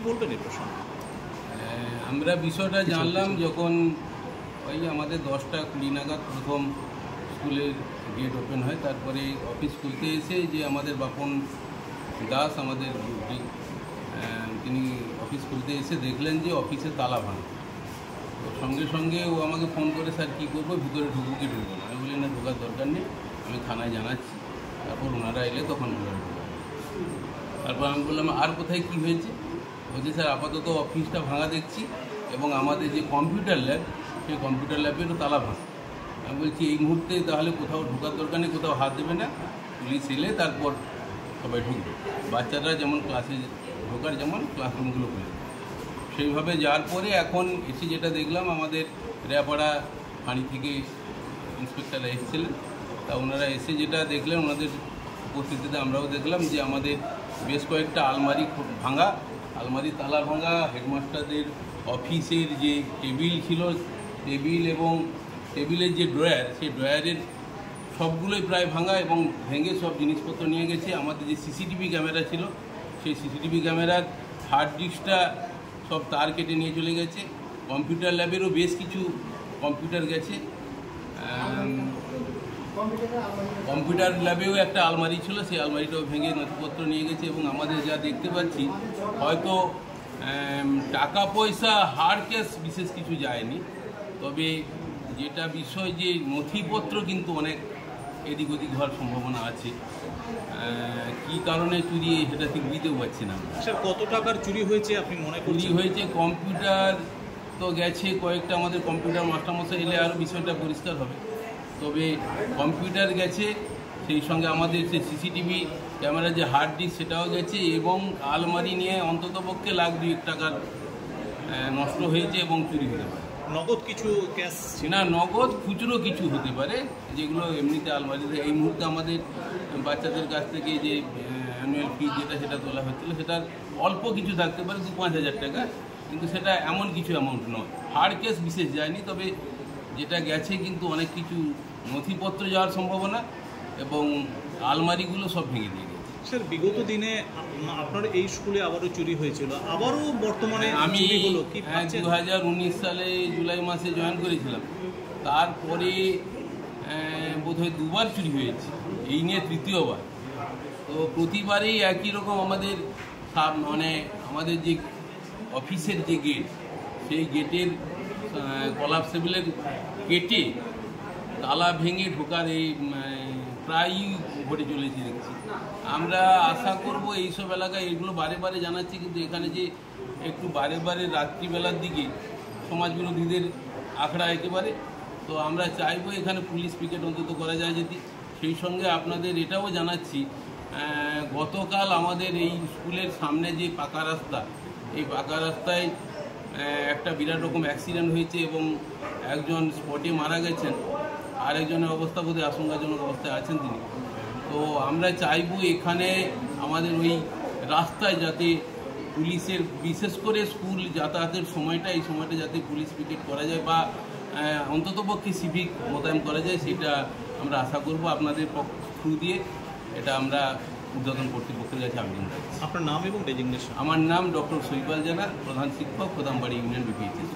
বলবেন এই প্রসঙ্গে? আমরা বিষয়টা জানলাম যখন ওই আমাদের 10টা 20 নাগাদ প্রথম স্কুলের গেট ওপেন হয়। তারপরে অফিস খুলতে এসে যে আমাদের বাপন দাস আমাদের তিনি অফিস খুলতে এসে দেখলেন যে অফিসে তালা ভাঙা। তো সঙ্গে সঙ্গে ও আমাকে ফোন করে, স্যার কী করবো, ভিতরে ঢুকবো কি ঢুকবো না? আমি বলি না, ঢোকার দরকার নেই, আমি থানায় জানাচ্ছি। তারপর ওনারা এলে তখন ভিতরে ঢুকবো। তারপর আমি বললাম আর কোথায় কী হয়েছে? বলছি স্যার আপাতত অফিসটা ভাঙা দেখছি এবং আমাদের যে কম্পিউটার ল্যাব, সেই কম্পিউটার ল্যাবেরও তালা ভাঙা। আমি বলছি এই মুহূর্তে তাহলে কোথাও ঢোকার দরকার নেই, কোথাও হাত দেবে না, পুলিশ এলে তারপর সবাই ঢুকবে। বাচ্চারা যেমন ক্লাসে ঢোকার যেমন ক্লাসরুমগুলো খুলে সেইভাবে যাওয়ার পরে এখন এসে যেটা দেখলাম, আমাদের রেয়াপাড়া ফাঁড়ি থেকে ইন্সপেক্টররা এসেছিলেন। তা ওনারা এসে যেটা দেখলেন, ওনাদের উপস্থিতিতে আমরাও দেখলাম যে আমাদের বেশ কয়েকটা আলমারি ভাঙা, আলমারি তালা ভাঙা, হেডমাস্টারদের অফিসের যে টেবিল ছিল, টেবিল এবং টেবিলের যে ড্রয়ার, সেই ড্রয়ারের সবগুলোই প্রায় ভাঙা এবং ভেঙে সব জিনিসপত্র নিয়ে গেছে। আমাদের যে সিসিটিভি ক্যামেরা ছিল, সেই সিসিটিভি ক্যামেরার হার্ড ডিস্কটা সব তার কেটে নিয়ে চলে গেছে। কম্পিউটার ল্যাবেরও বেশ কিছু কম্পিউটার গেছে। কম্পিউটার ল্যাবেও একটা আলমারি ছিল, সেই আলমারিটাও ভেঙে নথিপত্র নিয়ে গেছে। এবং আমাদের যা দেখতে পাচ্ছি, হয়তো টাকা পয়সা হার্ড ক্যাশ বিশেষ কিছু যায়নি, তবে যেটা বিষয় যে নথিপত্র কিন্তু অনেক এদিক ওদিক হওয়ার সম্ভাবনা আছে। কী কারণে চুরি সেটা ঠিক বুঝতেও পারছি না। স্যার কত টাকার চুরি হয়েছে আপনি মনে করছেন? চুরি হয়েছে কম্পিউটার তো গেছে কয়েকটা, আমাদের কম্পিউটার মাস্টারমশাই এলে আরও বিষয়টা পরিষ্কার হবে। তবে কম্পিউটার গেছে, সেই সঙ্গে আমাদের যে সিসিটিভি ক্যামেরার যে হার্ড ডিস্ক সেটাও গেছে এবং আলমারি নিয়ে অন্ততপক্ষে লাখ 2 টাকার নষ্ট হয়েছে এবং চুরি হতে পারে। নগদ কিছু ক্যাশ না, নগদ খুচরো কিছু হতে পারে, যেগুলো এমনিতে আলমারিতে এই মুহূর্তে আমাদের বাচ্চাদের কাছ থেকে যে অ্যানুয়াল ফি যেটা সেটা তোলা হচ্ছিলো, সেটার অল্প কিছু থাকতে পারে, 2-5 হাজার টাকা, কিন্তু সেটা এমন কিছু অ্যামাউন্ট নয়, হার্ড ক্যাশ বিশেষ যায়নি। তবে যেটা গেছে কিন্তু অনেক কিছু নথিপত্র যাওয়ার সম্ভাবনা এবং আলমারিগুলো সব ভেঙে দিয়ে গেছে। স্যার বিগত দিনে আপনার এই স্কুলে আবারও চুরি হয়েছিল, আবারও বর্তমানে আমি হলো কি? 2019 সালে জুলাই মাসে জয়েন করেছিলাম, তারপরে বোধহয় 2বার চুরি হয়েছে, এই নিয়ে 3য় বার। তো প্রতিবারেই একই রকম আমাদের মানে আমাদের যে অফিসের যে গেট, সেই গেটের কলাপসেবলের কেটে তালা ভেঙে ঢোকার এই প্রায়ই ঘটে চলেছে দেখছি। আমরা আশা করব এইসব এলাকায়, এগুলো বারে বারে জানাচ্ছি, কিন্তু এখানে যে একটু বারে বারে রাত্রিবেলার দিকে সমাজবিরোধীদের আখড়া একেবারে, তো আমরা চাইবো এখানে পুলিশ পিকেট অন্তত করা যায় যদি। সেই সঙ্গে আপনাদের এটাও জানাচ্ছি, গতকাল আমাদের এই স্কুলের সামনে যে পাকা রাস্তা, এই পাকা রাস্তায় একটা বিরাট রকম অ্যাক্সিডেন্ট হয়েছে এবং একজন স্পটে মারা গেছেন, আরেকজনের অবস্থা বোধহয় আশঙ্কাজনক অবস্থায় আছেন তিনি। তো আমরা চাইবো এখানে আমাদের ওই রাস্তায় যাতে পুলিশের, বিশেষ করে স্কুল যাতায়াতের সময়টা, এই সময়টা যাতে পুলিশ পিকেট করা যায় বা অন্ততপক্ষে সিভিক মোতায়েন করা যায়, সেটা আমরা আশা করব। আপনাদের থ্রু দিয়ে এটা আমরা উদ্বোধন কর্তৃপক্ষের কাছে আবেদন করছি। আপনার নাম এবং ডেজিগনেশন? আমার নাম ডক্টর শৈবাল জানা, প্রধান শিক্ষক, প্রধানবাড়ি ইউনিয়ন বিপিএইচএস।